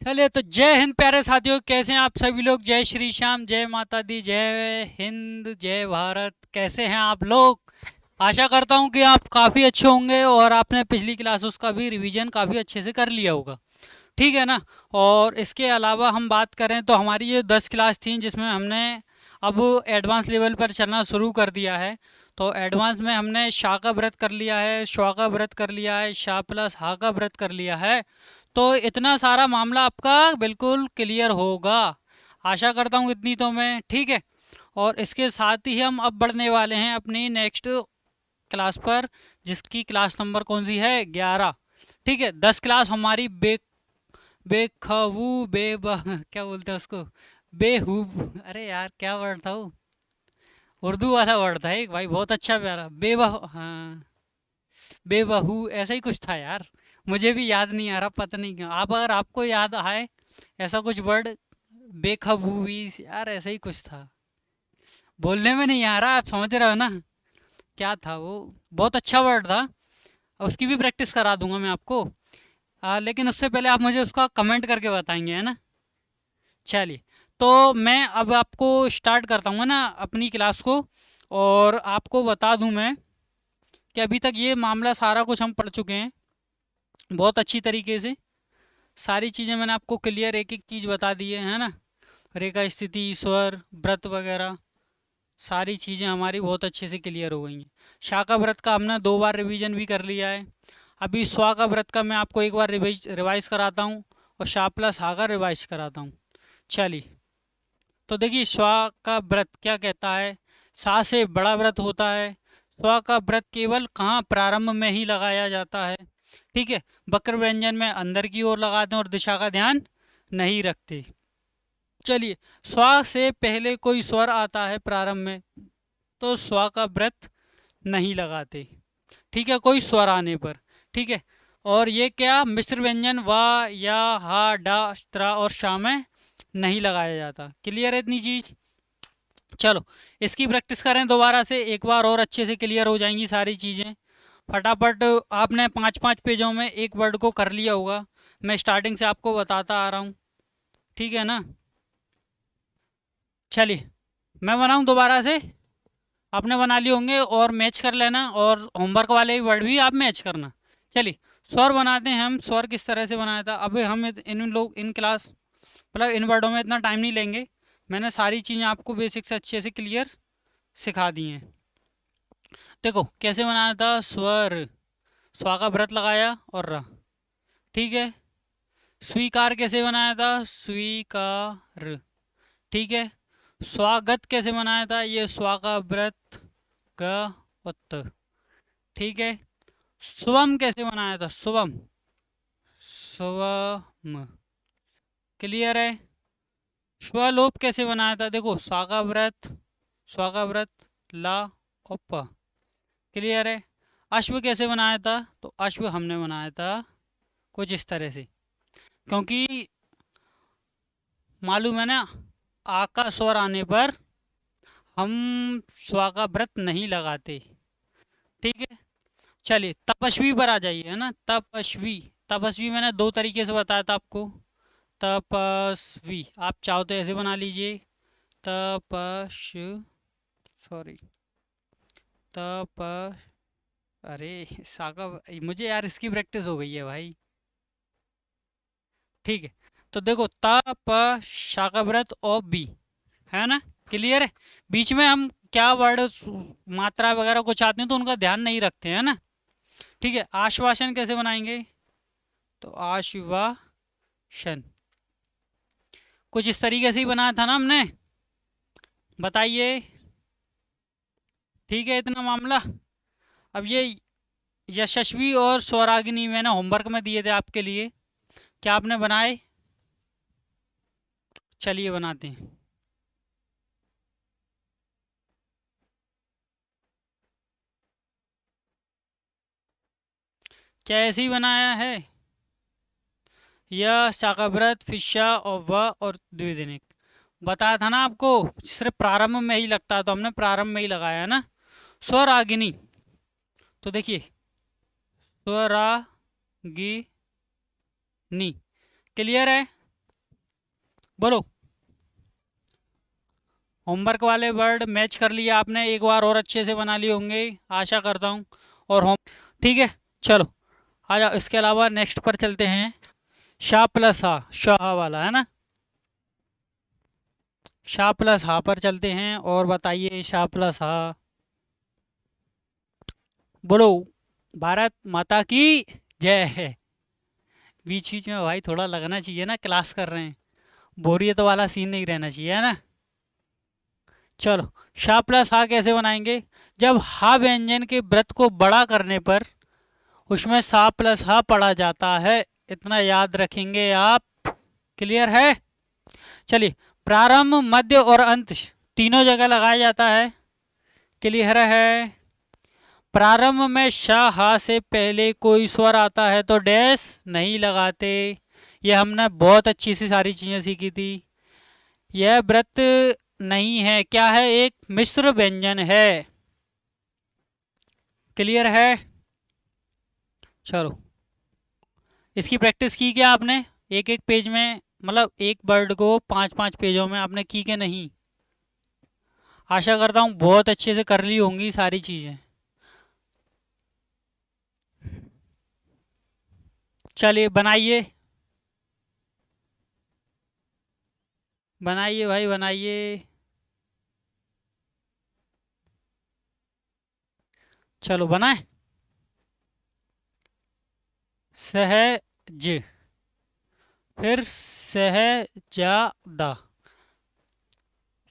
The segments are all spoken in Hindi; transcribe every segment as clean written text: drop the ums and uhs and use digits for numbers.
चलिए तो जय हिंद प्यारे साथियों, कैसे हैं आप सभी लोग। जय श्री श्याम, जय माता दी, जय हिंद, जय भारत। कैसे हैं आप लोग। आशा करता हूं कि आप काफ़ी अच्छे होंगे और आपने पिछली क्लासेस का भी रिवीजन काफ़ी अच्छे से कर लिया होगा। ठीक है ना। और इसके अलावा हम बात करें तो हमारी ये 10 क्लास थी जिसमें हमने अब एडवांस लेवल पर चलना शुरू कर दिया है। तो एडवांस में हमने शाह का व्रत कर लिया है, श्वा का व्रत कर लिया है, शाह प्लस हा का व्रत कर लिया है। तो इतना सारा मामला आपका बिल्कुल क्लियर होगा। आशा करता हूँ इतनी तो मैं ठीक है। और इसके साथ ही हम अब बढ़ने वाले हैं अपनी नेक्स्ट क्लास पर, जिसकी क्लास नंबर कौन सी है, 11। ठीक है, 10 क्लास हमारी बेखबू बेब क्या बोलते हैं उसको, बेहूब, अरे यार क्या वर्ड था वो, उर्दू वाला वर्ड था एक भाई, बहुत अच्छा प्यारा, बेबह, हाँ, बेबहू ऐसा ही कुछ था यार। मुझे भी याद नहीं आ रहा, पता नहीं क्यों। आप अगर आपको याद आए ऐसा कुछ वर्ड, बेखबूबी यार, ऐसा ही कुछ था। बोलने में नहीं आ रहा, आप समझ रहे हो ना। क्या था वो, बहुत अच्छा वर्ड था। उसकी भी प्रैक्टिस करा दूंगा मैं आपको। लेकिन उससे पहले आप मुझे उसका कमेंट करके बताएंगे, है ना। चलिए, तो मैं अब आपको स्टार्ट करता हूँ ना अपनी क्लास को। और आपको बता दूं मैं कि अभी तक ये मामला सारा कुछ हम पढ़ चुके हैं बहुत अच्छी तरीके से। सारी चीज़ें मैंने आपको क्लियर एक एक चीज़ बता दी है ना। रेखा स्थिति, स्वर, व्रत वगैरह सारी चीज़ें हमारी बहुत अच्छे से क्लियर हो गई हैं। शाह का व्रत का हमने 2 बार रिवीजन भी कर लिया है। अभी स्वा का व्रत का मैं आपको एक बार रिवाइज कराता हूँ, और शाह प्लस हा का रिवाइज कराता हूँ। चलिए, तो देखिए स्वा का व्रत क्या कहता है। सा से बड़ा व्रत होता है। स्वा का व्रत केवल कहाँ, प्रारंभ में ही लगाया जाता है। ठीक है, वक्र व्यंजन में अंदर की ओर लगाते हैं और दिशा का ध्यान नहीं रखते। चलिए, स्वा से पहले कोई स्वर आता है प्रारंभ में तो स्वा का व्रत नहीं लगाते। ठीक है, कोई स्वर आने पर। ठीक है, और ये क्या, मिश्र व्यंजन वा या हा डा त्रा और शा में नहीं लगाया जाता। क्लियर है इतनी चीज। चलो, इसकी प्रैक्टिस करें दोबारा से एक बार और, अच्छे से क्लियर हो जाएंगी सारी चीज़ें फटाफट। आपने 5-5 पेजों में एक वर्ड को कर लिया होगा। मैं स्टार्टिंग से आपको बताता आ रहा हूँ, ठीक है ना। चलिए, मैं बनाऊँ दोबारा से, आपने बना लिए होंगे और मैच कर लेना, और होमवर्क वाले वर्ड भी आप मैच करना। चलिए, स्वर बनाते हैं हम। स्वर किस तरह से बनाया था, अभी हम इन क्लास मतलब इन वर्डों में इतना टाइम नहीं लेंगे। मैंने सारी चीज़ें आपको बेसिक से अच्छे से क्लियर सिखा दी हैं। देखो कैसे बनाया था। स्वर, स्वा का व्रत लगाया और र। ठीक है, स्वीकार कैसे बनाया था, स्वीकार। ठीक है, स्वागत कैसे बनाया था, ये स्वा का व्रत ग और त। ठीक है, स्वम कैसे बनाया था, स्वम, स्वम। क्लियर है। स्वलोप कैसे बनाया था, देखो स्वा का व्रत, स्वा का व्रत ला और प। क्लियर है। अश्व कैसे बनाया था, तो अश्व हमने बनाया था कुछ इस तरह से, क्योंकि मालूम है ना, आ का स्वर आने पर हम स्वा का व्रत नहीं लगाते। ठीक है, चलिए तपस्वी पर आ जाइए, है ना। तपस्वी, तपस्वी मैंने 2 तरीके से बताया था आपको। तपस्वी आप चाहो तो ऐसे बना लीजिए, तपस, सॉरी, तप, अरे साका, मुझे यार इसकी प्रैक्टिस हो गई है भाई। ठीक है, तो देखो तप, शाका व्रत और बी, है ना। क्लियर है। बीच में हम क्या वर्ड, मात्रा वगैरह कुछ आते हैं तो उनका ध्यान नहीं रखते हैं ना। ठीक है, आश्वासन कैसे बनाएंगे, तो आश्वासन कुछ इस तरीके से ही बनाया था ना हमने, बताइए। ठीक है, इतना मामला। अब ये यशस्वी और स्वरागिनी मैंने होमवर्क में दिए थे आपके लिए, क्या आपने बनाए। चलिए बनाते हैं। क्या ऐसे ही बनाया है, यह शाकाव्रत फिशा और व और द्विदिनिक। बताया था ना आपको, सिर्फ प्रारंभ में ही लगता है तो हमने प्रारंभ में ही लगाया है ना। स्वरागिनी, तो देखिए स्वरागिनी। क्लियर है। बोलो। होमवर्क वाले वर्ड मैच कर लिया आपने, एक बार और अच्छे से बना लिए होंगे आशा करता हूँ। और होम ठीक है, चलो आ जाओ। इसके अलावा नेक्स्ट पर चलते हैं। शाह प्लस हा, शाह वाला है ना, शाह प्लस हा पर चलते हैं। और बताइए शाह प्लस हा, बोलो। भारत माता की जय है। बीच बीच में भाई थोड़ा लगना चाहिए ना, क्लास कर रहे हैं, बोरियत वाला सीन नहीं रहना चाहिए, है ना। चलो, शाह प्लस हा कैसे बनाएंगे? जब हा व्यंजन के व्रत को बड़ा करने पर उसमें सा प्लस हा पढ़ा जाता है, इतना याद रखेंगे आप। क्लियर है? चलिए, प्रारंभ मध्य और अंत तीनों जगह लगाया जाता है। क्लियर है? प्रारंभ में शाह हा से पहले कोई स्वर आता है तो डैश नहीं लगाते। ये हमने बहुत अच्छी सी सारी चीज़ें सीखी थी। यह व्रत नहीं है, क्या है? एक मिश्र व्यंजन है। क्लियर है? चलो, इसकी प्रैक्टिस की क्या आपने? एक एक पेज में, मतलब एक वर्ड को पांच पांच पेजों में आपने की के नहीं? आशा करता हूँ बहुत अच्छे से कर ली होंगी सारी चीज़ें। चलिए बनाइए, बनाइए भाई बनाइए। चलो बनाए। सहज, फिर सहजादा,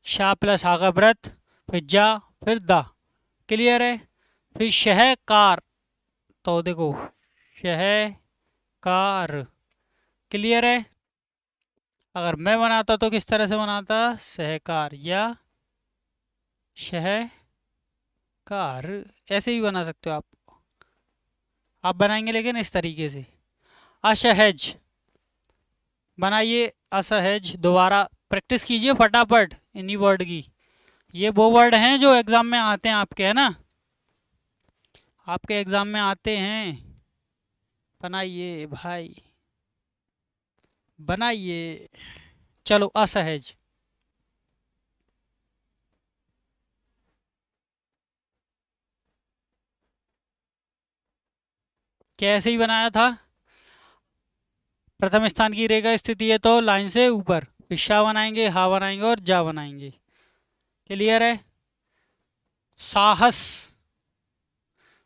शाह प्लस हा का व्रत, फिर जा, फिर दा। क्लियर है? फिर शहकार, तो देखो शहकार। क्लियर है? अगर मैं बनाता तो किस तरह से बनाता? सहकार या शहकार, ऐसे ही बना सकते हो आप बनाएंगे लेकिन इस तरीके से। असहज बनाइए, असहज। दोबारा प्रैक्टिस कीजिए फटाफट इन्हीं वर्ड की। ये वो वर्ड हैं जो एग्जाम में आते हैं आपके, है ना, आपके एग्जाम में आते हैं। बनाइए भाई बनाइए। चलो, असहज। कैसे ही बनाया था? प्रथम स्थान की रेखा स्थिति है तो लाइन से ऊपर, फिर शाह बनाएंगे, हा बनाएंगे और जा बनाएंगे। क्लियर है? साहस,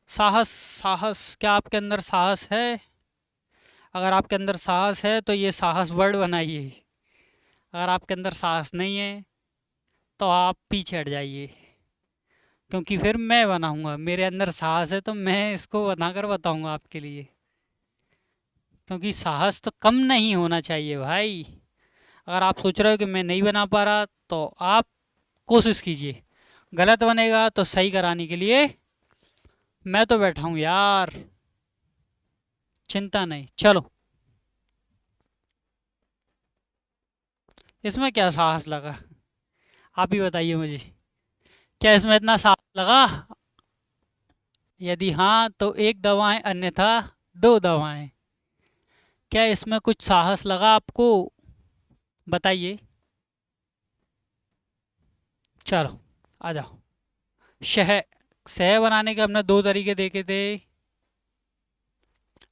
साहस, साहस। क्या आपके अंदर साहस है? अगर आपके अंदर साहस है तो ये साहस वर्ड बनाइए। अगर आपके अंदर साहस नहीं है तो आप पीछे हट जाइए, क्योंकि फिर मैं बनाऊंगा। मेरे अंदर साहस है तो मैं इसको बनाकर बताऊंगा आपके लिए, क्योंकि साहस तो कम नहीं होना चाहिए भाई। अगर आप सोच रहे हो कि मैं नहीं बना पा रहा तो आप कोशिश कीजिए। गलत बनेगा तो सही कराने के लिए मैं तो बैठा हूँ यार, चिंता नहीं। चलो, इसमें क्या साहस लगा? आप ही बताइए मुझे, क्या इसमें इतना साहस लगा? यदि हाँ तो एक दवाएं, अन्यथा दो दवाएं। क्या इसमें कुछ साहस लगा आपको? बताइए। चलो आ जाओ। शह, सह बनाने के हमने दो तरीके देखे थे।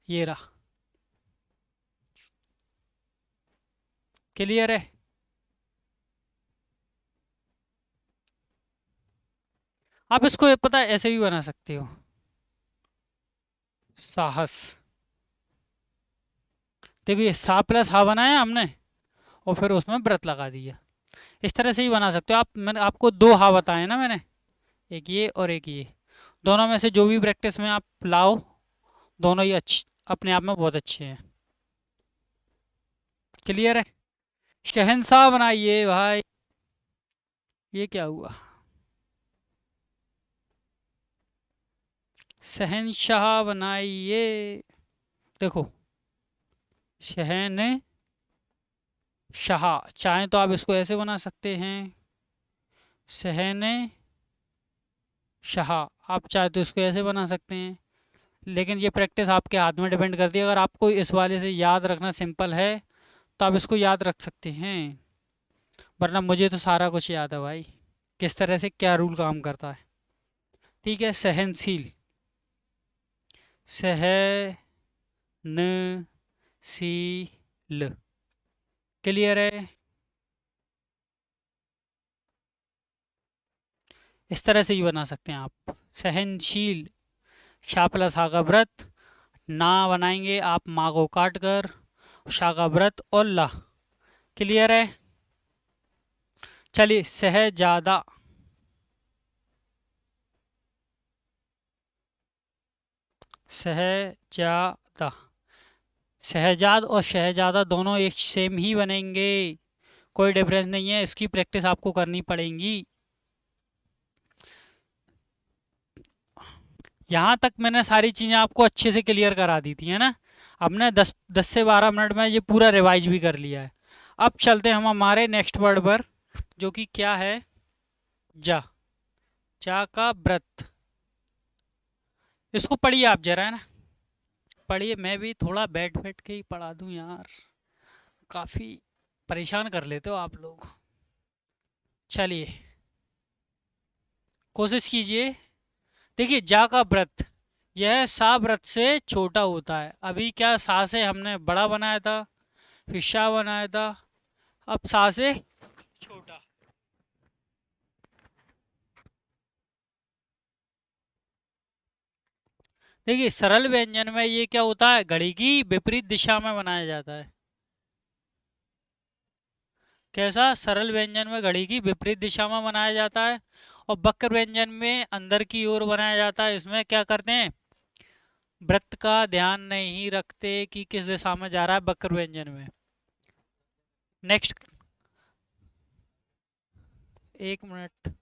ये रहा। क्लियर है? आप इसको पता है ऐसे भी बना सकते हो, साहस। देखो, ये सा प्लस हा बनाया हमने और फिर उसमें व्रत लगा दिया। इस तरह से ही बना सकते हो आप। मैंने आपको दो हा बताए ना मैंने, एक ये और एक ये। दोनों में से जो भी प्रैक्टिस में आप लाओ, दोनों ही अच्छे अपने आप में बहुत अच्छे हैं। क्लियर है? शहंशाह बनाइए भाई। ये क्या हुआ? शहंशाह बनाइए। देखो, शहन शाह, चाहें तो आप इसको ऐसे बना सकते हैं, शहन शाह। आप चाहे तो इसको ऐसे बना सकते हैं, लेकिन ये प्रैक्टिस आपके हाथ में डिपेंड करती है। अगर आपको इस वाले से याद रखना सिंपल है तो आप इसको याद रख सकते हैं। वरना मुझे तो सारा कुछ याद है भाई, किस तरह से क्या रूल काम करता है। ठीक है, सहनशील, सहनशील, क्लियर है। इस तरह से ही बना सकते हैं आप, सहनशील, शा प्लस हा का व्रत, ना बनाएंगे आप माँ को काट कर, शा का व्रत और ला। क्लियर है। चलिए, सहजादा, सहजादा, शहजाद और शहजादा दोनों एक सेम ही बनेंगे, कोई डिफरेंस नहीं है, इसकी प्रैक्टिस आपको करनी पड़ेगी। यहाँ तक मैंने सारी चीज़ें आपको अच्छे से क्लियर करा दी थी, है ना। हमने 10 से 12 मिनट में ये पूरा रिवाइज भी कर लिया है। अब चलते हैं हम हमारे नेक्स्ट वर्ड पर, जो कि क्या है, जा, जा का व्रत। इसको पढ़िए आप जरा, है ना, पढ़िए। मैं भी थोड़ा बैठ बैठ के ही पढ़ा दूं यार, काफ़ी परेशान कर लेते हो आप लोग। चलिए, कोशिश कीजिए। देखिए, जा का व्रत, यह सा व्रत से छोटा होता है। अभी क्या सा से हमने बड़ा बनाया था, फिर शाह बनाया था, अब सा से छोटा। देखिए, सरल व्यंजन में ये क्या होता है, घड़ी की विपरीत दिशा में बनाया जाता है। कैसा, सरल व्यंजन में घड़ी की विपरीत दिशा में बनाया जाता है, और वक्र व्यंजन में अंदर की ओर बनाया जाता है। इसमें क्या करते हैं, व्रत का ध्यान नहीं रखते कि किस दिशा में जा रहा है वक्र व्यंजन में। नेक्स्ट, एक मिनट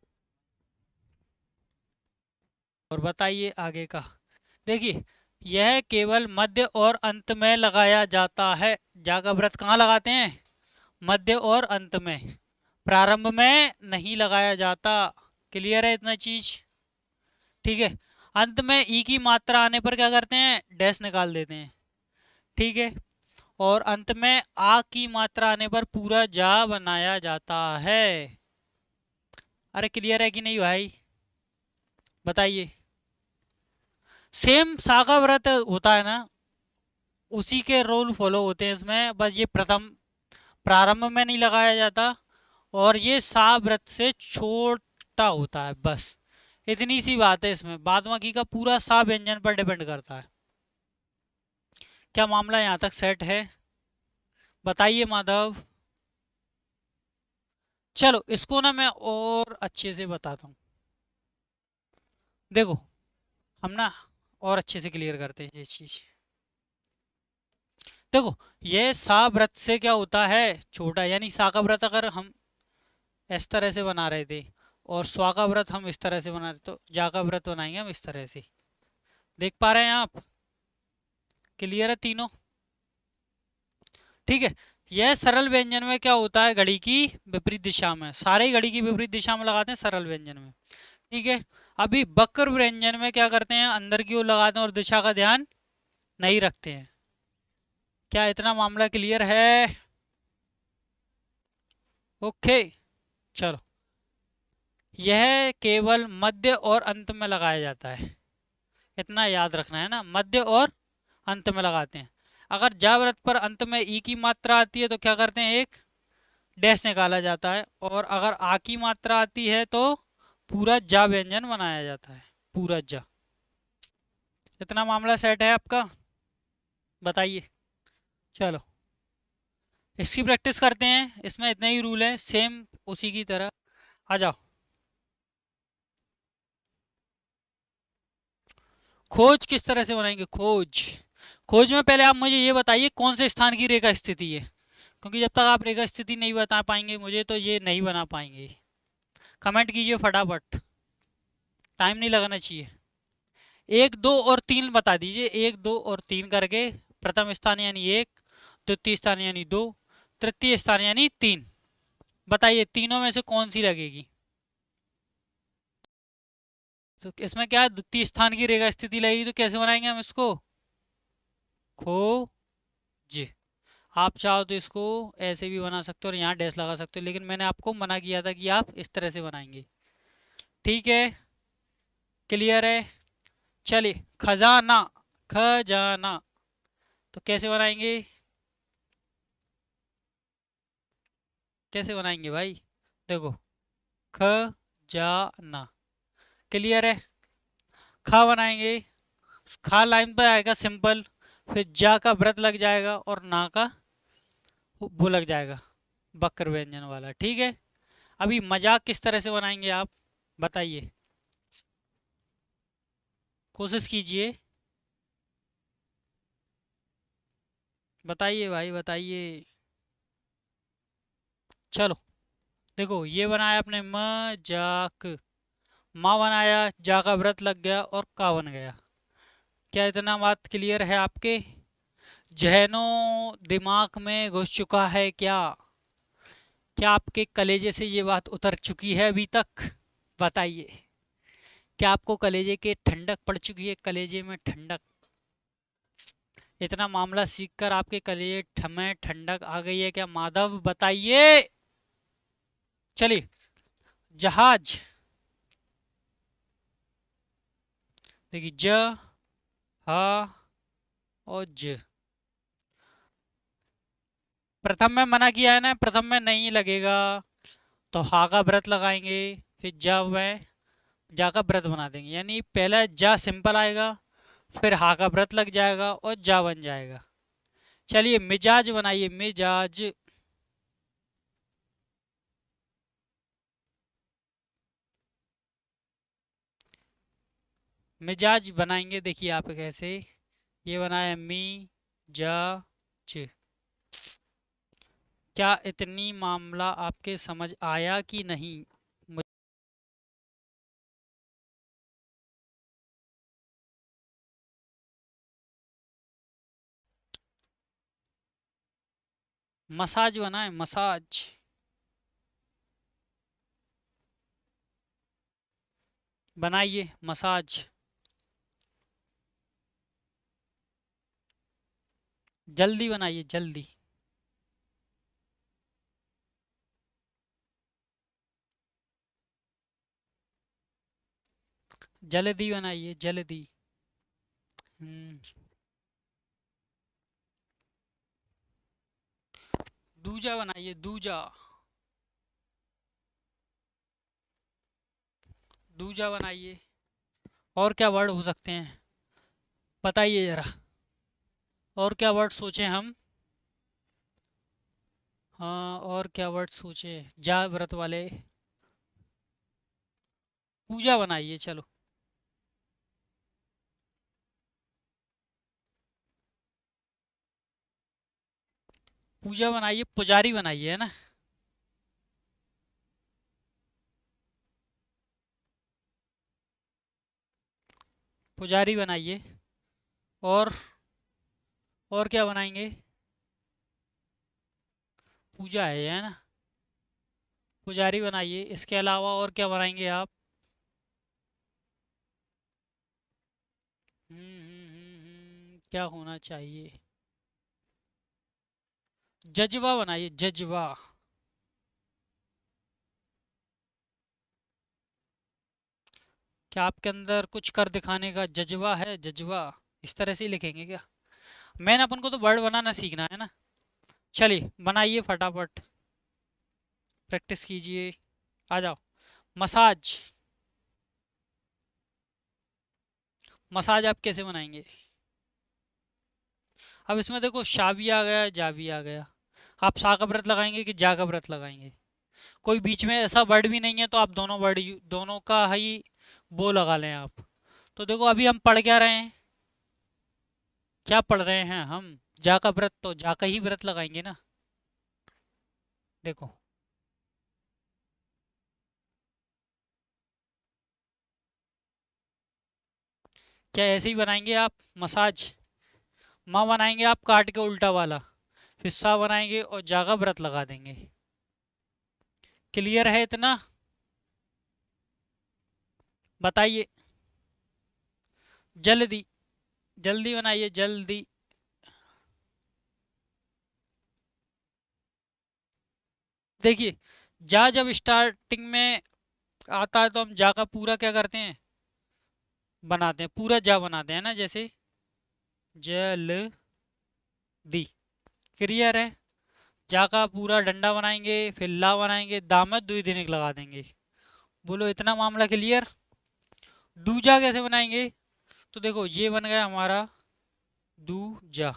और बताइए आगे का। देखिए, यह केवल मध्य और अंत में लगाया जाता है। जा का व्रत कहाँ लगाते हैं, मध्य और अंत में, प्रारंभ में नहीं लगाया जाता। क्लियर है इतना चीज। ठीक है, अंत में ई की मात्रा आने पर क्या करते हैं, डैश निकाल देते हैं। ठीक है, और अंत में आ की मात्रा आने पर पूरा जा बनाया जाता है। अरे क्लियर है कि नहीं भाई, बताइए। सेम सा का व्रत होता है ना, उसी के रूल फॉलो होते हैं इसमें, बस ये प्रथम प्रारंभ में नहीं लगाया जाता, और ये सा व्रत से छोटा होता है, बस इतनी सी बात है इसमें। बाद बाकी का पूरा सा व्यंजन पर डिपेंड करता है। क्या मामला यहाँ तक सेट है, बताइए माधव। चलो, इसको ना मैं और अच्छे से बताता हूँ। देखो, हम ना और अच्छे से क्लियर करते हैं ये चीज। देखो, ये सा व्रत से क्या होता है, छोटा, यानी सा का व्रत अगर हम इस तरह से बना रहे थे, और स्वा का व्रत हम इस तरह से बना रहे, तो जा का व्रत बनाएंगे हम इस तरह से। देख पा रहे हैं आप, क्लियर है तीनों। ठीक है, यह सरल व्यंजन में क्या होता है, घड़ी की विपरीत दिशा में, सारे ही घड़ी की विपरीत दिशा में लगाते हैं सरल व्यंजन में। ठीक है, अभी वक्र व्यंजन में क्या करते हैं, अंदर की ओर लगाते हैं और दिशा का ध्यान नहीं रखते हैं। क्या इतना मामला क्लियर है, ओके। चलो, यह केवल मध्य और अंत में लगाया जाता है, इतना याद रखना है ना, मध्य और अंत में लगाते हैं। अगर जा व्रत पर अंत में ई की मात्रा आती है तो क्या करते हैं, एक डैश निकाला जाता है, और अगर आ की मात्रा आती है तो पूरा जा व्यंजन बनाया जाता है, पूरा जा। इतना मामला सेट है आपका, बताइए। चलो, इसकी प्रैक्टिस करते हैं, इसमें इतने ही रूल है सेम उसी की तरह। आ जाओ। खोज किस तरह से बनाएंगे, खोज, खोज में पहले आप मुझे ये बताइए कौन से स्थान की रेखा स्थिति है, क्योंकि जब तक आप रेखा स्थिति नहीं बता पाएंगे मुझे तो ये नहीं बना पाएंगे। कमेंट कीजिए फटाफट, टाइम नहीं लगाना चाहिए। एक दो और तीन बता दीजिए, एक दो और तीन करके, प्रथम स्थान यानी एक, द्वितीय स्थान यानी दो, तृतीय स्थान यानी तीन। बताइए तीनों में से कौन सी लगेगी। तो इसमें क्या है, द्वितीय स्थान की रेखा स्थिति लगेगी, तो कैसे बनाएंगे हम इसको, खोज। आप चाहो तो इसको ऐसे भी बना सकते हो और यहाँ डैश लगा सकते हो, लेकिन मैंने आपको मना किया था कि आप इस तरह से बनाएंगे। ठीक है, क्लियर है। चलिए, खजाना, खजाना तो कैसे बनाएंगे, कैसे बनाएंगे भाई? देखो, खजाना, क्लियर है। खा बनाएंगे, खा लाइन पर आएगा सिंपल, फिर जा का व्रत लग जाएगा और ना का वो लग जाएगा, बकर व्यंजन वाला। ठीक है, अभी मजाक किस तरह से बनाएंगे आप बताइए, कोशिश कीजिए, बताइए भाई बताइए। चलो, देखो ये बनाया आपने मजाक, माँ बनाया, जा का व्रत लग गया और का बन गया। क्या इतना बात क्लियर है आपके जहनों दिमाग में घुस चुका है क्या? क्या आपके कलेजे से ये बात उतर चुकी है अभी तक? बताइए, क्या आपको कलेजे के ठंडक पड़ चुकी है, कलेजे में ठंडक? इतना मामला सीखकर आपके कलेजे में ठंडक आ गई है क्या माधव, बताइए। चलिए, जहाज, देखिए ज, हा और ज, प्रथम में मना किया है ना, प्रथम में नहीं लगेगा, तो हा का व्रत लगाएंगे, फिर जा में जा का व्रत बना देंगे, यानी पहला जा सिंपल आएगा, फिर हा का व्रत लग जाएगा और जा बन जाएगा। चलिए, मिजाज बनाइए, मिजाज, मिजाज बनाएंगे, देखिए आप कैसे, ये बनाया मी जा च। क्या इतनी मामला आपके समझ आया कि नहीं? मसाज बनाए, मसाज, बनाइए मसाज, जल्दी बनाइए जल्दी। जल्दी बनाइए जल्दी। हम्म, दूजा बनाइए, दूजा, दूजा बनाइए। और क्या वर्ड हो सकते हैं बताइए जरा, और क्या वर्ड सोचें हम? हाँ, और क्या वर्ड सोचे जा व्रत वाले? पूजा बनाइए, चलो, पूजा बनाइए, पुजारी बनाइए, है ना? पुजारी बनाइए। और और क्या बनाएंगे? पूजा है ना, पुजारी बनाइए, इसके अलावा और क्या बनाएंगे आप? क्या होना चाहिए? जजवा बनाइए, जजवा, क्या आपके अंदर कुछ कर दिखाने का जज्बा है, जज्बा, इस तरह से ही लिखेंगे क्या? मैंने अपन को तो वर्ड बनाना सीखना है ना। चलिए, बनाइए फटाफट, प्रैक्टिस कीजिए, आ जाओ। मसाज, मसाज आप कैसे बनाएंगे? अब इसमें देखो, शा भी आ गया, जा भी आ गया, आप सा का व्रत लगाएंगे कि जा का व्रत लगाएंगे? कोई बीच में ऐसा वर्ड भी नहीं है, तो आप दोनों वर्ड, दोनों का ही वो लगा लें आप। तो देखो, अभी हम पढ़ क्या रहे हैं, क्या पढ़ रहे हैं हम? जा का व्रत, तो जा का ही व्रत लगाएंगे ना। देखो, क्या ऐसे ही बनाएंगे आप मसाज? माँ बनाएंगे आप काट के उल्टा वाला, फिर सा बनाएंगे और जागा व्रत लगा देंगे। क्लियर है इतना? बताइए, जल्दी, जल्दी बनाइए जल्दी। देखिए, जा जब स्टार्टिंग में आता है तो हम जा का पूरा क्या करते हैं, बनाते हैं, पूरा जा बनाते हैं ना, जैसे जल्दी। क्लियर है। जा का पूरा डंडा बनाएंगे, फिर ला बनाएंगे, दामद दुई दिनिक लगा देंगे। बोलो इतना मामला क्लियर। दूजा कैसे बनाएंगे, तो देखो ये बन गया हमारा दूजा।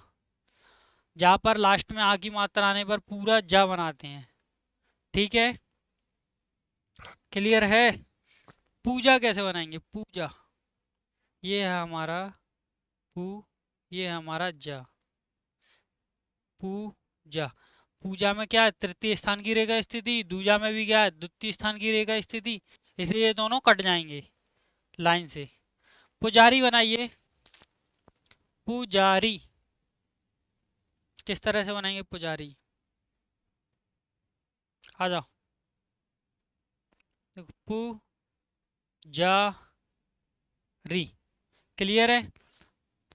जा पर लास्ट में आ की मात्रा आने पर पूरा जा बनाते हैं। ठीक है, क्लियर है। पूजा कैसे बनाएंगे, पूजा, ये है हमारा पू, ये है हमारा जा। पूजा, पूजा में क्या है, तृतीय स्थान की रेखा स्थिति, दूजा में भी क्या है, द्वितीय स्थान की रेखा स्थिति, इसलिए ये दोनों कट जाएंगे लाइन से। पुजारी बनाइए, पुजारी किस तरह से बनाएंगे, पुजारी आ जाओ। देखो पुजारी, क्लियर है।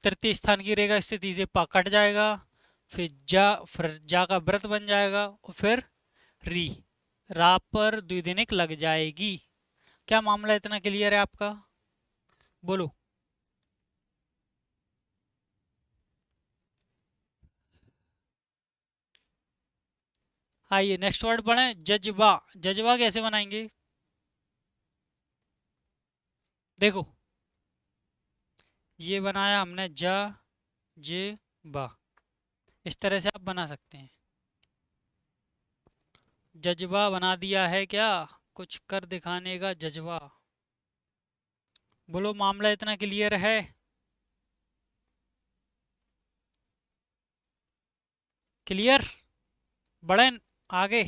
तृतीय स्थान की रेखा स्थिति से पा कट जाएगा, फिर जा का व्रत बन जाएगा, और फिर री, रा पर द्विदिनिक लग जाएगी। क्या मामला इतना क्लियर है आपका, बोलो। आइए नेक्स्ट वर्ड पढ़ें, जज्बा। जज्बा कैसे बनाएंगे, देखो ये बनाया हमने जा जे बा, इस तरह से आप बना सकते हैं। जज्बा बना दिया है, क्या कुछ कर दिखाने का जज्बा। बोलो मामला इतना क्लियर है। क्लियर, बढ़े आगे।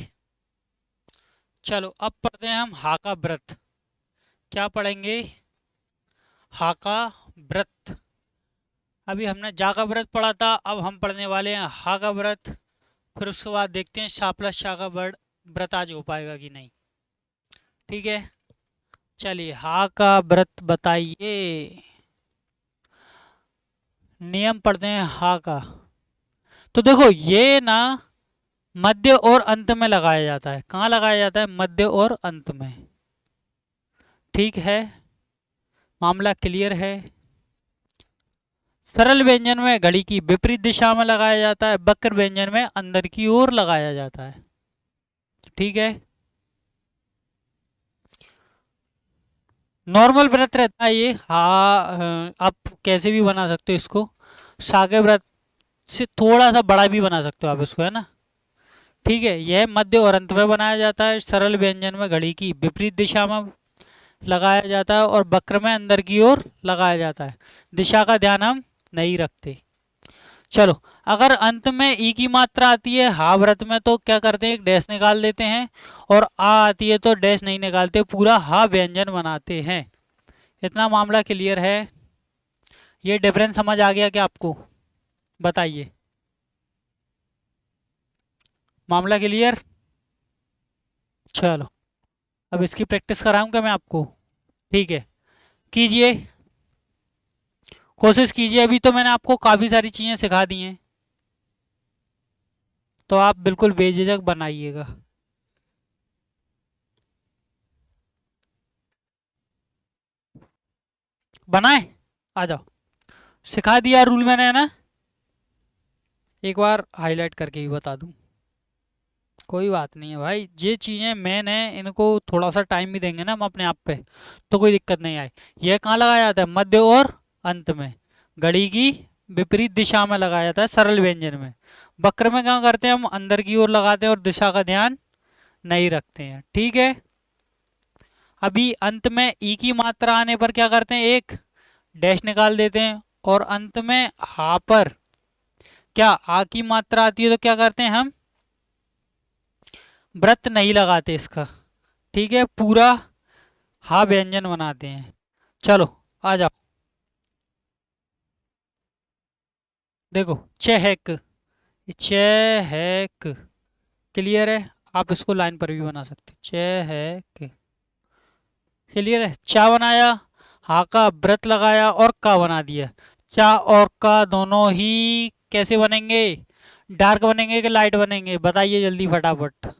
चलो अब पढ़ते हैं हम हा का व्रत। क्या पढ़ेंगे, हा का व्रत। अभी हमने जा का व्रत पढ़ा था, अब हम पढ़ने वाले हैं हा का व्रत। फिर उसके बाद देखते हैं शा प्लस शा का व्रत आज हो पाएगा कि नहीं। ठीक है, चलिए हा का व्रत बताइए। नियम पढ़ते हैं हा का। तो देखो ये ना मध्य और अंत में लगाया जाता है। कहाँ लगाया जाता है, मध्य और अंत में। ठीक है, मामला क्लियर है। सरल व्यंजन में घड़ी की विपरीत दिशा में लगाया जाता है, वक्र व्यंजन में अंदर की ओर लगाया जाता है। ठीक है, नॉर्मल व्रत रहता है ये। हाँ, आप कैसे भी बना सकते हो इसको। सागे व्रत से थोड़ा सा बड़ा भी बना सकते हो आप इसको, है ना। ठीक है, यह मध्य और अंत में बनाया जाता है। सरल व्यंजन में घड़ी की विपरीत दिशा में लगाया जाता है, और वक्र में अंदर की ओर लगाया जाता है। दिशा का ध्यान हम नहीं रखते। चलो, अगर अंत में ई की मात्रा आती है हा व्रत में, तो क्या करते हैं, एक डैश निकाल देते हैं, और आ आती है तो डैश नहीं निकालते, पूरा हा व्यंजन बनाते हैं। इतना मामला क्लियर है। ये डिफरेंस समझ आ गया क्या आपको, बताइए। मामला क्लियर। चलो अब इसकी प्रैक्टिस कराऊंगा मैं आपको। ठीक है, कीजिए, कोशिश कीजिए। अभी तो मैंने आपको काफ़ी सारी चीज़ें सिखा दी हैं, तो आप बिल्कुल बेझिझक बनाइएगा। बनाए, आ जाओ। सिखा दिया रूल मैंने, है ना। एक बार हाईलाइट करके भी बता दूं, कोई बात नहीं है भाई। ये चीज़ें मेन है, इनको थोड़ा सा टाइम भी देंगे ना हम अपने आप पे, तो कोई दिक्कत नहीं आए। यह कहाँ लगाया जाता है, मध्य और अंत में। घड़ी की विपरीत दिशा में लगाया जाता है सरल व्यंजन में। वक्र में क्या करते हैं, हम अंदर की ओर लगाते हैं और दिशा का ध्यान नहीं रखते हैं। ठीक है, अभी अंत में ई की मात्रा आने पर क्या करते हैं, एक डैश निकाल देते हैं, और अंत में हा पर क्या आ की मात्रा आती है तो क्या करते हैं, हम व्रत नहीं लगाते इसका। ठीक है, पूरा हा व्यंजन बनाते हैं। चलो आ जाओ, देखो चहक, चहक, क्लियर है। आप इसको लाइन पर भी बना सकते, चहक, क्लियर है। चा बनाया, हा का व्रत लगाया, और का बना दिया। चा और का दोनों ही कैसे बनेंगे, डार्क बनेंगे कि लाइट बनेंगे, बताइए जल्दी फटाफट।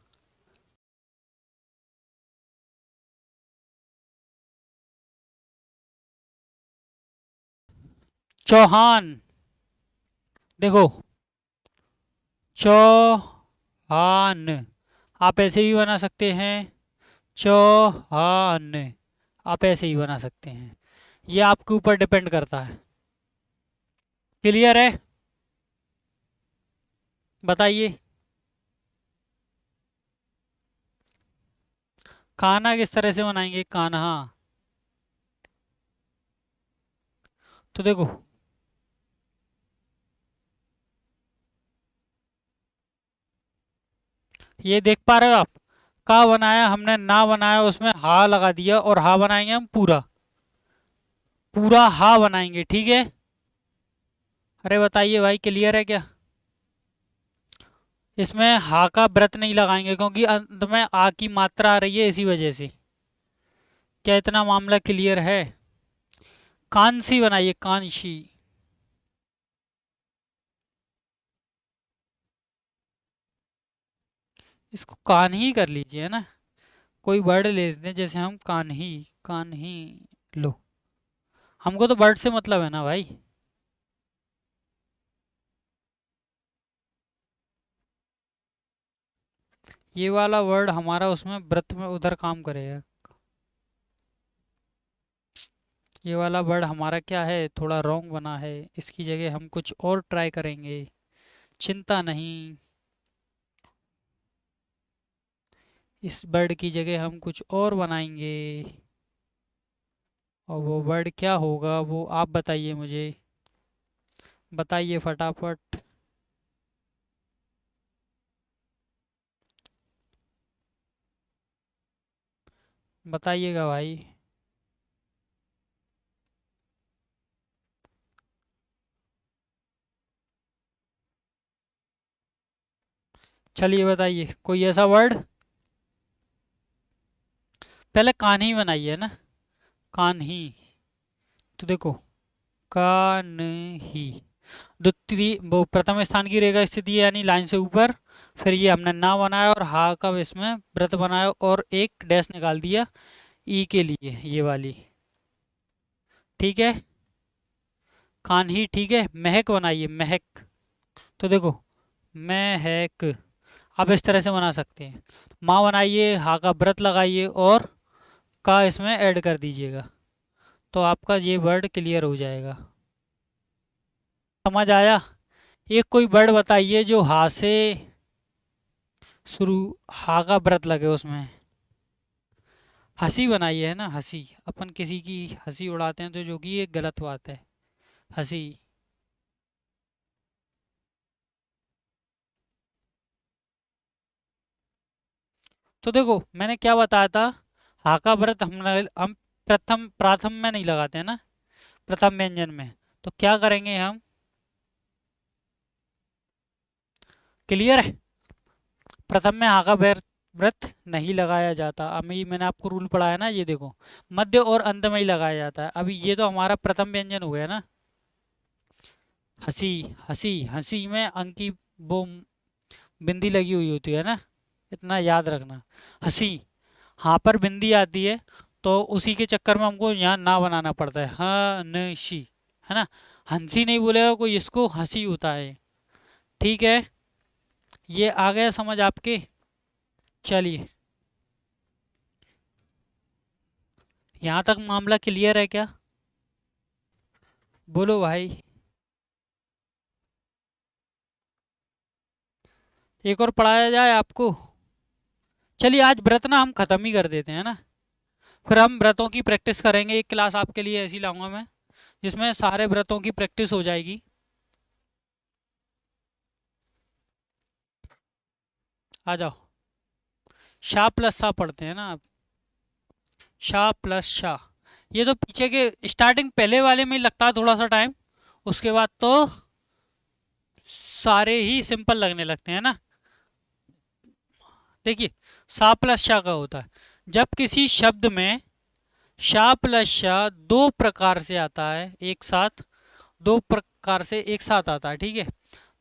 चौहान, देखो चौहान, आप ऐसे भी बना सकते हैं, चौहान, आप ऐसे ही बना सकते हैं, ये आपके ऊपर डिपेंड करता है। क्लियर है? बताइए। कान्हा किस तरह से बनाएंगे? कान्हा, तो देखो ये देख पा रहे हो आप, का बनाया हमने, ना बनाया, उसमें हा लगा दिया, और हा बनाएंगे हम पूरा, पूरा हा बनाएंगे, ठीक है। अरे बताइए भाई, क्लियर है क्या? इसमें हा का व्रत नहीं लगाएंगे, क्योंकि अंत में आ की मात्रा आ रही है, इसी वजह से। क्या इतना मामला क्लियर है? कांसी बनाइए, कांशी। इसको कान्ही कर लीजिए, है ना। कोई वर्ड ले लेते हैं, जैसे हम कान्ही, कान्ही, लो, हमको तो वर्ड से मतलब है ना भाई। ये वाला वर्ड हमारा उसमें व्रत में उधर काम करेगा। ये वाला वर्ड हमारा क्या है, थोड़ा रॉन्ग बना है, इसकी जगह हम कुछ और ट्राई करेंगे। चिंता नहीं, इस वर्ड की जगह हम कुछ और बनाएंगे। और वो वर्ड क्या होगा, वो आप बताइए मुझे, बताइए फटाफट। बताइएगा भाई। चलिए बताइए कोई ऐसा वर्ड। पहले कान्ही बनाइए ना, कान्ही, तो देखो कान्ही, द्वितीय वो प्रथम स्थान की रेखा स्थिति है, यानी लाइन से ऊपर। फिर ये हमने ना बनाया और हा का इसमें व्रत बनाया, और एक डैश निकाल दिया ई के लिए, ये वाली, ठीक है। कान्ही, ठीक है। महक बनाइए, महक, तो देखो महक, आप इस तरह से बना सकते हैं। माँ बनाइए, हा का व्रत लगाइए, और का इसमें ऐड कर दीजिएगा, तो आपका ये वर्ड क्लियर हो जाएगा। समझ आया? एक कोई वर्ड बताइए जो हा से शुरू, हा का व्रत लगे उसमें। हंसी बनाइए, है ना, हंसी, अपन किसी की हंसी उड़ाते हैं, तो जो कि एक गलत बात है, हंसी। तो देखो मैंने क्या बताया था, हा का व्रत हम प्रथम प्राथम में नहीं लगाते हैं ना, प्रथम व्यंजन में। तो क्या करेंगे हम, क्लियर है? प्रथम में हा का व्रत नहीं लगाया जाता। अभी मैंने आपको रूल पढ़ाया ना, ये देखो, मध्य और अंत में ही लगाया जाता है। अभी ये तो हमारा प्रथम व्यंजन हो गया ना, हंसी, हंसी, हंसी में अंक की वो बिंदी लगी हुई होती है ना, इतना याद रखना। हंसी, हाँ पर बिंदी आती है, तो उसी के चक्कर में हमको यहाँ ना बनाना पड़ता है, हाँ न शी, है ना। हंसी नहीं बोलेगा कोई, इसको हंसी होता है, ठीक है। ये आ गया समझ आपके? चलिए, यहाँ तक मामला क्लियर है क्या? बोलो भाई। एक और पढ़ाया जाए आपको? चलिए आज व्रत ना हम खत्म ही कर देते हैं ना, फिर हम व्रतों की प्रैक्टिस करेंगे। एक क्लास आपके लिए ऐसी लाऊंगा मैं, जिसमें सारे व्रतों की प्रैक्टिस हो जाएगी। आ जाओ। शाह प्लस शाह पढ़ते हैं ना आप, शाह प्लस शाह। ये तो पीछे के स्टार्टिंग पहले वाले में ही लगता है थोड़ा सा टाइम, उसके बाद तो सारे ही सिंपल लगने लगते हैं ना। देखिए, शाह प्लस शाह का होता है जब किसी शब्द में शाह प्लस शाह दो प्रकार से आता है एक साथ, दो प्रकार से एक साथ आता है, ठीक है।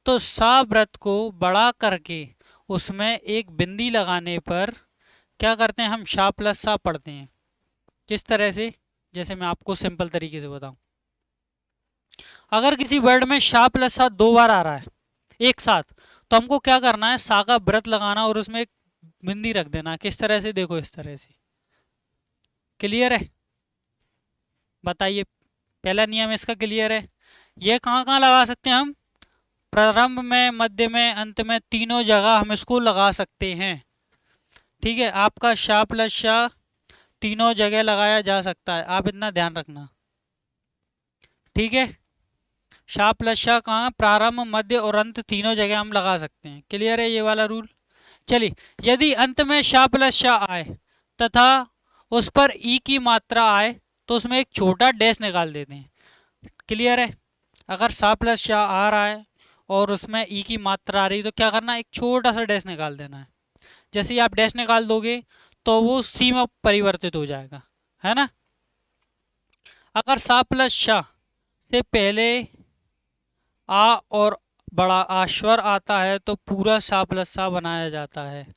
तो सा व्रत को बड़ा करके उसमें एक बिंदी लगाने पर क्या करते हैं, हम शाह प्लस शाह पढ़ते हैं। किस तरह से, जैसे मैं आपको सिंपल तरीके से बताऊं, अगर किसी वर्ड में शा प्लस सा 2 बार आ रहा है एक साथ, तो हमको क्या करना है, सा का व्रत लगाना और उसमें एक बिंदी रख देना। किस तरह से, देखो इस तरह से। क्लियर है? बताइए, पहला नियम इसका क्लियर है। ये कहाँ कहाँ लगा सकते हैं हम? प्रारंभ में, मध्य में, अंत में, तीनों जगह हम इसको लगा सकते हैं। ठीक है, आपका शा प्लस शा तीनों जगह लगाया जा सकता है, आप इतना ध्यान रखना। ठीक है, शा प्लस शा कहाँ, प्रारंभ, मध्य और अंत तीनों जगह हम लगा सकते हैं। क्लियर है ये वाला रूल? चलिए, यदि अंत में शा प्लस शा आए तथा उस पर ई की मात्रा आए तो उसमें एक छोटा डैश निकाल देते हैं। क्लियर है? अगर शा प्लस शा आ रहा है और उसमें ई की मात्रा आ रही है तो क्या करना है, एक छोटा सा डैश निकाल देना है। जैसे ही आप डैश निकाल दोगे तो वो सी में परिवर्तित हो जाएगा, है ना। अगर शा प्लस शा से पहले आ और बड़ा आ स्वर आता है तो पूरा शा प्लस शा बनाया जाता है।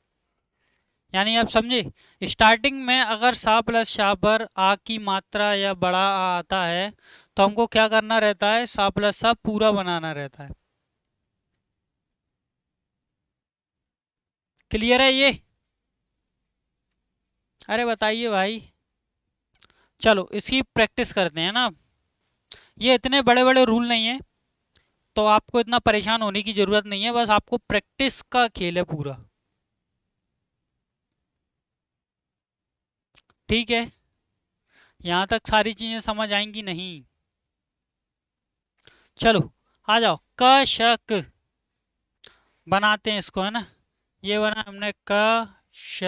यानी आप समझे, स्टार्टिंग में अगर शा प्लस शा पर आ की मात्रा या बड़ा आ आता है तो हमको क्या करना रहता है, शा प्लस शा पूरा बनाना रहता है। क्लियर है ये? अरे बताइए भाई। चलो इसकी प्रैक्टिस करते हैं ना। ये इतने बड़े बड़े रूल नहीं है तो आपको इतना परेशान होने की ज़रूरत नहीं है, बस आपको प्रैक्टिस का खेल है पूरा। ठीक है, यहाँ तक सारी चीज़ें समझ आएंगी नहीं? चलो आ जाओ, क शक बनाते हैं इसको, है ना। ये बना हमने क श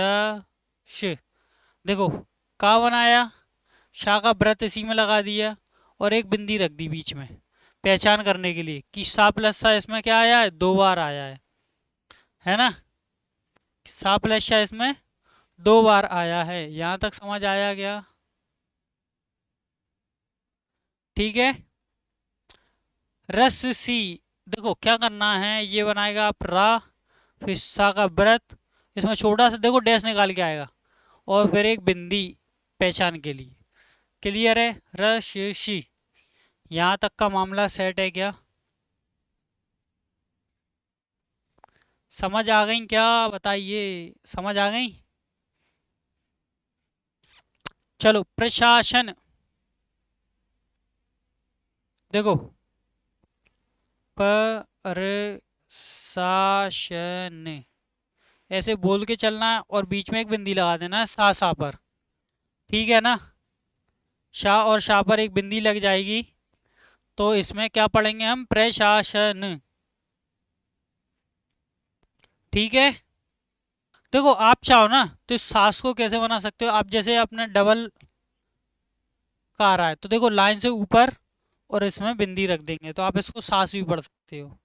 श। देखो, का बनाया, शा का व्रत इसी में लगा दिया और एक बिंदी रख दी बीच में, पहचान करने के लिए कि सा प्लस सा इसमें क्या आया है, 2 बार आया है ना। सा प्लस सा इसमें 2 बार आया है। यहाँ तक समझ आया क्या? ठीक है। रस सी, देखो क्या करना है, ये बनाएगा आप रा, फिर सा का व्रत, इसमें छोटा सा देखो डैश निकाल के आएगा और फिर एक बिंदी पहचान के लिए। क्लियर है? रस शी। यहाँ तक का मामला सेट है क्या? समझ आ गई क्या? बताइए, समझ आ गई? चलो, प्रशासन। देखो, प्रशासन ऐसे बोल के चलना है और बीच में एक बिंदी लगा देना है सा पर। ठीक है ना। शाह और शाह पर एक बिंदी लग जाएगी तो इसमें क्या पढ़ेंगे हम, प्रशासन। ठीक है। देखो आप चाहो ना तो इस सास को कैसे बना सकते हो आप, जैसे अपने डबल का आ रहा है तो देखो लाइन से ऊपर और इसमें बिंदी रख देंगे तो आप इसको सास भी पढ़ सकते हो।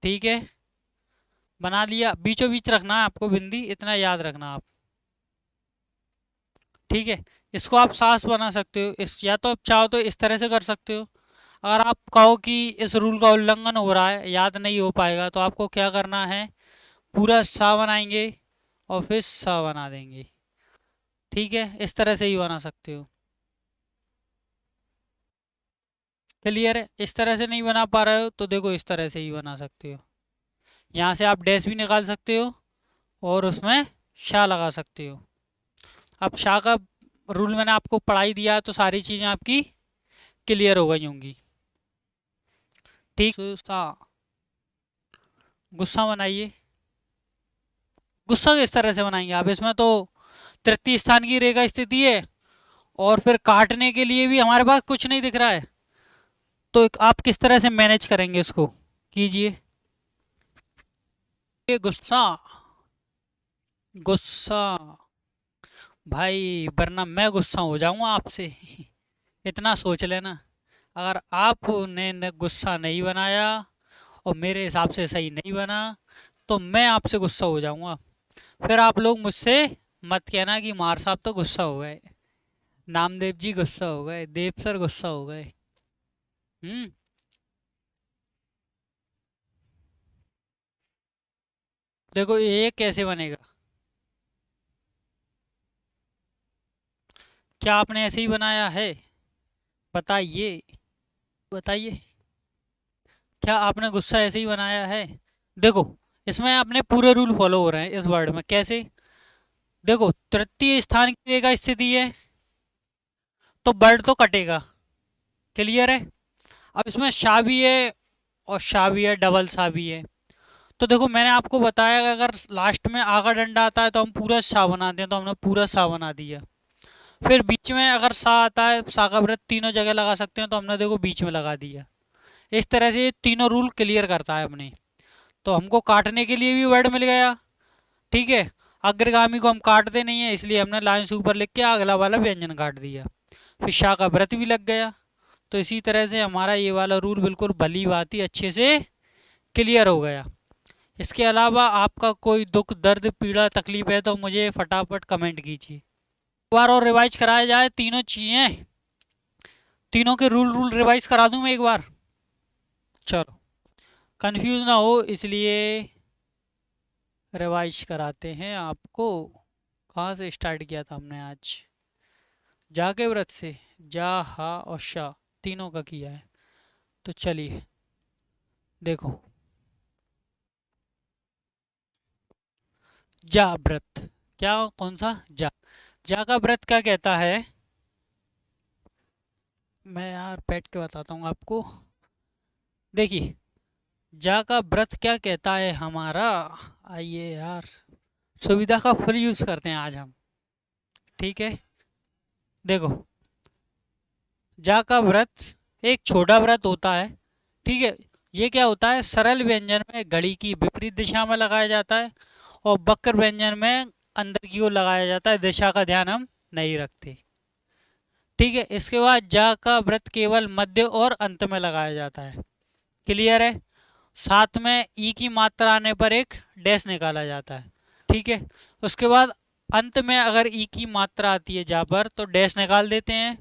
ठीक है, बना लिया, बीचों बीच रखना है आपको बिंदी, इतना याद रखना आप। ठीक है, इसको आप सास बना सकते हो, इस या तो आप चाहो तो इस तरह से कर सकते हो। अगर आप कहो कि इस रूल का उल्लंघन हो रहा है, याद नहीं हो पाएगा, तो आपको क्या करना है, पूरा सा बनाएंगे और फिर सा बना देंगे। ठीक है, इस तरह से ही बना सकते हो। क्लियर है? इस तरह से नहीं बना पा रहे हो तो देखो इस तरह से ही बना सकते हो। यहाँ से आप डैश भी निकाल सकते हो और उसमें शाह लगा सकते हो। अब शाह का रूल मैंने आपको पढ़ाई दिया तो सारी चीज़ें आपकी क्लियर हो गई होंगी। ठीक, गुस्सा, गुस्सा बनाइए। गुस्सा किस तरह से बनाएंगे आप, इसमें तो तृतीय स्थान की रेखा स्थिति है और फिर काटने के लिए भी हमारे पास कुछ नहीं दिख रहा है, तो आप किस तरह से मैनेज करेंगे इसको, कीजिए। ये गुस्सा, गुस्सा भाई, वरना मैं गुस्सा हो जाऊंगा आपसे। इतना सोच लेना, अगर आपने गुस्सा नहीं बनाया और मेरे हिसाब से सही नहीं बना तो मैं आपसे गुस्सा हो जाऊंगा। फिर आप लोग मुझसे मत कहना कि मार साहब तो गुस्सा हो गए, नामदेव जी गुस्सा हो गए, देव सर गुस्सा हो गए। हम्म। देखो ये कैसे बनेगा, क्या आपने ऐसे ही बनाया है? बताइए, बताइए। क्या आपने गुस्सा ऐसे ही बनाया है? देखो, इसमें अपने पूरे रूल फॉलो हो रहे हैं इस वर्ड में। कैसे? देखो, तृतीय स्थान की जगह स्थिति है तो वर्ड तो कटेगा। क्लियर है? अब इसमें शा भी है और शा भी है, डबल सा भी है। तो देखो, मैंने आपको बताया कि अगर लास्ट में आगा डंडा आता है तो हम पूरा सा बनाते हैं, तो हमने पूरा सा बना दिया। फिर बीच में अगर सा आता है, सा का व्रत तीनों जगह लगा सकते हैं, तो हमने देखो बीच में लगा दिया। इस तरह से ये तीनों रूल क्लियर करता है अपने। तो हमको काटने के लिए भी वर्ड मिल गया। ठीक है, अग्रगामी को हम काटते नहीं है, इसलिए हमने लाइन से ऊपर लिख के अगला वाला व्यंजन काट दिया। फिर शाह का व्रत भी लग गया। तो इसी तरह से हमारा ये वाला रूल बिल्कुल भली भांति अच्छे से क्लियर हो गया। इसके अलावा आपका कोई दुख, दर्द, पीड़ा, तकलीफ है तो मुझे फटाफट कमेंट कीजिए। एक बार और रिवाइज कराया जाए तीनों चीजें, तीनों के रूल रिवाइज करा दूं मैं एक बार। चलो, कंफ्यूज ना हो इसलिए रिवाइज कराते हैं आपको। कहाँ से स्टार्ट किया था हमने आज? जा के व्रत से, जा, हा और शा तीनों का किया है। तो चलिए देखो, जा व्रत, क्या कौन सा जा? जा का व्रत क्या कहता है? मैं यार बैठ के बताता हूँ आपको। देखिए, जा का व्रत क्या कहता है हमारा। आइए यार, सुविधा का फुल यूज करते हैं आज हम। ठीक है, देखो, जा का व्रत एक छोटा व्रत होता है। ठीक है, ये क्या होता है, सरल व्यंजन में घड़ी की विपरीत दिशा में लगाया जाता है और वक्र व्यंजन में अंदर की ओर लगाया जाता है। दिशा का ध्यान हम नहीं रखते। ठीक है, इसके बाद जा का व्रत केवल मध्य और अंत में लगाया जाता है। क्लियर है? साथ में ई की मात्रा आने पर एक डैश निकाला जाता है। ठीक है, उसके बाद अंत में अगर ई की मात्रा आती है जा पर तो डैश निकाल देते हैं।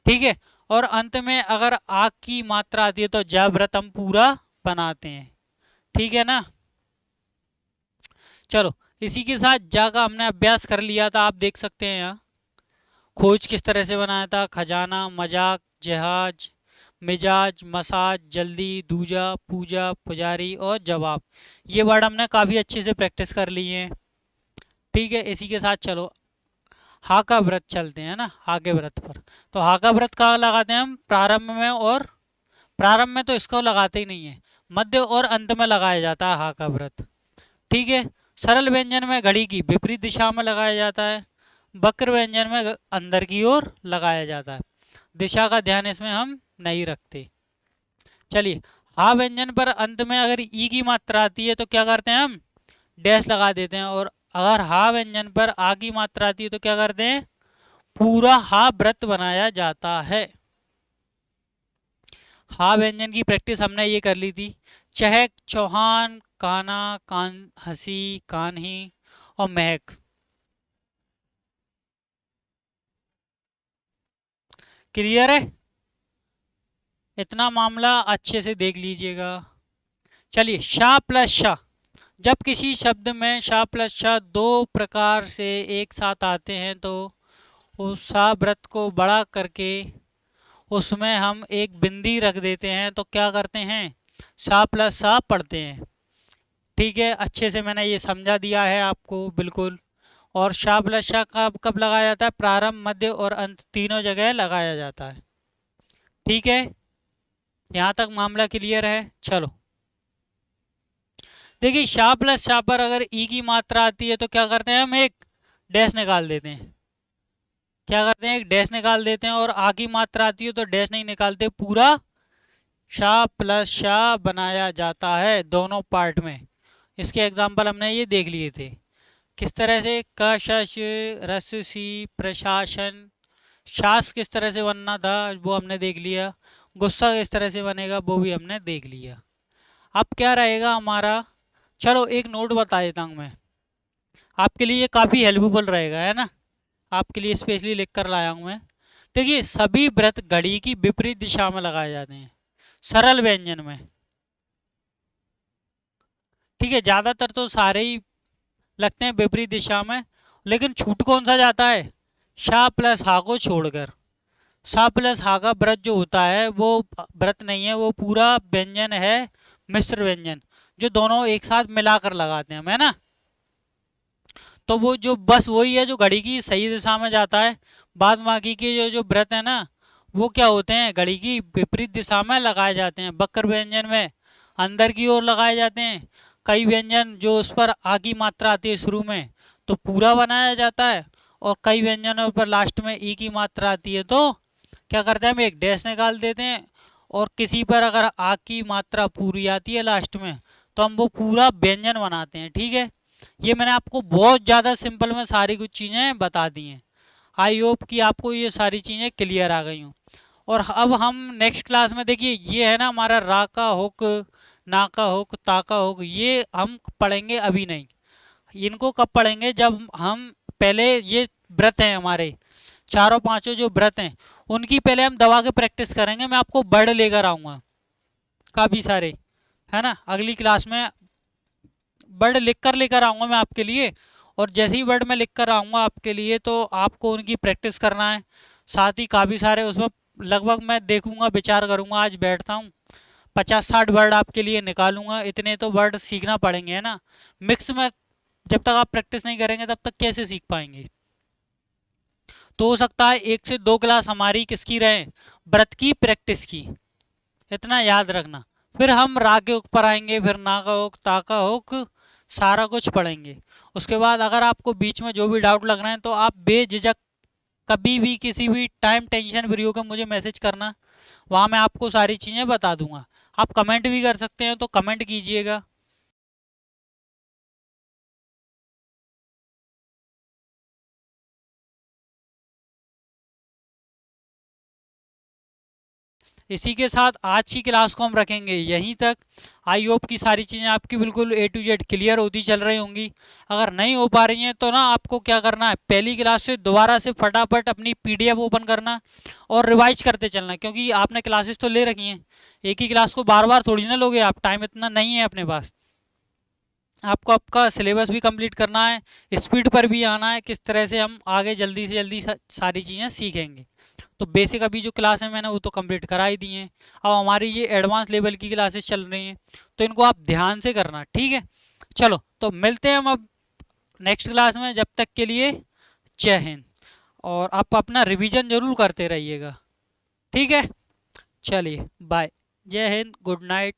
ठीक है, और अंत में अगर आ की मात्रा आती है तो जा व्रत हम पूरा बनाते हैं। ठीक है ना? चलो, इसी के साथ जा का हमने अभ्यास कर लिया था, आप देख सकते हैं यहाँ। खोज किस तरह से बनाया था, खजाना, मजाक, जहाज, मिजाज, मसाज, जल्दी, दूजा, पूजा, पुजारी और जवाब। ये वर्ड हमने काफ़ी अच्छे से प्रैक्टिस कर लिए हैं। ठीक है, इसी के साथ चलो हा का व्रत चलते हैं ना, हा के व्रत पर। तो हा का व्रत कहाँ लगाते हैं हम? प्रारंभ में, और प्रारंभ में तो इसको लगाते ही नहीं है, मध्य और अंत में लगाया जाता है हा का व्रत। ठीक है, सरल व्यंजन में घड़ी की विपरीत दिशा में लगाया जाता है, वक्र व्यंजन में अंदर की ओर लगाया जाता है। दिशा का ध्यान इसमें हम नहीं रखते। चलिए, हा व्यंजन पर अंत में अगर ई की मात्रा आती है तो क्या करते हैं हम? डैश लगा देते हैं। और अगर हा व्यंजन पर आ की मात्रा आती है तो क्या करते हैं? पूरा हा व्रत बनाया जाता है। हा व्यंजन की प्रैक्टिस हमने ये कर ली थी। चहक, चौहान, काना, कान, हंसी, कान्ही और महक। क्लियर है? इतना मामला अच्छे से देख लीजिएगा। चलिए, शाह प्लस शाह। जब किसी शब्द में शाह प्लस शाह दो प्रकार से एक साथ आते हैं तो उस शाह व्रत को बड़ा करके उसमें हम एक बिंदी रख देते हैं, तो क्या करते हैं? शाह प्लस शाह पढ़ते हैं। ठीक है, अच्छे से मैंने ये समझा दिया है आपको बिल्कुल। और शाह प्लस शाह कब कब लगाया जाता है? प्रारंभ, मध्य और अंत तीनों जगह लगाया जाता है। ठीक है, यहाँ तक मामला क्लियर है? चलो, देखिए, शाह प्लस शाह पर अगर ई की मात्रा आती है तो क्या करते हैं हम? एक डैश निकाल देते हैं। क्या करते हैं? एक डैश निकाल देते हैं। और आ की मात्रा आती है तो डैश नहीं निकालते, पूरा शाह प्लस शाह बनाया जाता है दोनों पार्ट में। इसके एग्जाम्पल हमने ये देख लिए थे किस तरह से। क, शश, रस, सी, प्रशासन। शास किस तरह से बनना था वो हमने देख लिया। गुस्सा किस तरह से बनेगा वो भी हमने देख लिया। अब क्या रहेगा हमारा? चलो, एक नोट बता देता हूँ मैं आपके लिए, ये काफ़ी हेल्पफुल रहेगा, है ना? आपके लिए स्पेशली लिख कर लाया हूँ मैं। देखिए, सभी व्रत घड़ी की विपरीत दिशा में लगाए जाते हैं सरल व्यंजन में। ठीक है, ज़्यादातर तो सारे ही लगते हैं विपरीत दिशा में, लेकिन छूट कौन सा जाता है? शाह प्लस हा को छोड़कर। सा प्लस हा का व्रत जो होता है वो व्रत नहीं है, वो पूरा व्यंजन है, मिश्र व्यंजन, जो दोनों एक साथ मिलाकर लगाते हैं, है ना। तो वो जो बस वही है जो घड़ी की सही दिशा में जाता है। बाद बाकी के जो जो व्रत है ना, वो क्या होते हैं, घड़ी की विपरीत दिशा में लगाए जाते हैं। बकर व्यंजन में अंदर की ओर लगाए जाते हैं। कई व्यंजन जो उस पर आ की मात्रा आती है शुरू में, तो पूरा बनाया जाता है। और कई व्यंजनों पर लास्ट में ई की मात्रा आती है, तो क्या करते हैं, हम एक डैश निकाल देते हैं। और किसी पर अगर आ की मात्रा पूरी आती है लास्ट में, तो हम वो पूरा व्यंजन बनाते हैं, ठीक है। ये मैंने आपको बहुत ज़्यादा सिंपल में सारी कुछ चीज़ें बता दी हैं। आई होप कि आपको ये सारी चीज़ें क्लियर आ गई हूँ। और अब हम नेक्स्ट क्लास में, देखिए ये है ना हमारा रा का हुक, ना का हुक, ता का हुक, ये हम पढ़ेंगे अभी नहीं। इनको कब पढ़ेंगे, जब हम पहले ये व्रत हैं हमारे चारों पांचों जो व्रत हैं, उनकी पहले हम दबा के प्रैक्टिस करेंगे। मैं आपको वर्ड लेकर आऊँगा काफ़ी सारे, है ना। अगली क्लास में वर्ड लिख कर लेकर आऊँगा मैं आपके लिए। और जैसे ही वर्ड मैं लिख कर आऊँगा आपके लिए, तो आपको उनकी प्रैक्टिस करना है। साथ ही काफ़ी सारे उसमें लगभग मैं देखूंगा, विचार करूंगा, आज बैठता हूँ 50-60 वर्ड आपके लिए निकालूंगा। इतने तो वर्ड सीखना पड़ेंगे, है ना। मिक्स में जब तक आप प्रैक्टिस नहीं करेंगे तब तक कैसे सीख पाएंगे। तो हो सकता है 1 से 2 क्लास हमारी किसकी रहे, व्रत की प्रैक्टिस की, इतना याद रखना। फिर हम रा के उक पर आएंगे, फिर ना का उक, ता का उक, सारा कुछ पढ़ेंगे। उसके बाद अगर आपको बीच में जो भी डाउट लग रहे हैं, तो आप बेझिझक कभी भी किसी भी टाइम टेंशन फ्री होकर मुझे मैसेज करना, वहाँ मैं आपको सारी चीज़ें बता दूंगा। आप कमेंट भी कर सकते हैं, तो कमेंट कीजिएगा। इसी के साथ आज की क्लास को हम रखेंगे यहीं तक। आई होप कि सारी चीज़ें आपकी बिल्कुल A to Z क्लियर होती चल रही होंगी। अगर नहीं हो पा रही हैं तो ना आपको क्या करना है, पहली क्लास से दोबारा से फटाफट अपनी PDF ओपन करना और रिवाइज करते चलना, क्योंकि आपने क्लासेस तो ले रखी हैं। एक ही क्लास को बार बार थोड़ी ना लोगे आप, टाइम इतना नहीं है अपने पास। आपको आपका सिलेबस भी कंप्लीट करना है, स्पीड पर भी आना है, किस तरह से हम आगे जल्दी से जल्दी सारी चीज़ें सीखेंगे। तो बेसिक अभी जो क्लास है मैंने वो तो कंप्लीट करा ही दी हैं। अब हमारी ये एडवांस लेवल की क्लासेस चल रही हैं, तो इनको आप ध्यान से करना, ठीक है। चलो तो मिलते हैं हम अब नेक्स्ट क्लास में। जब तक के लिए जय हिंद। और आप अपना रिवीजन जरूर करते रहिएगा, ठीक है। चलिए बाय, जय हिंद, गुड नाइट।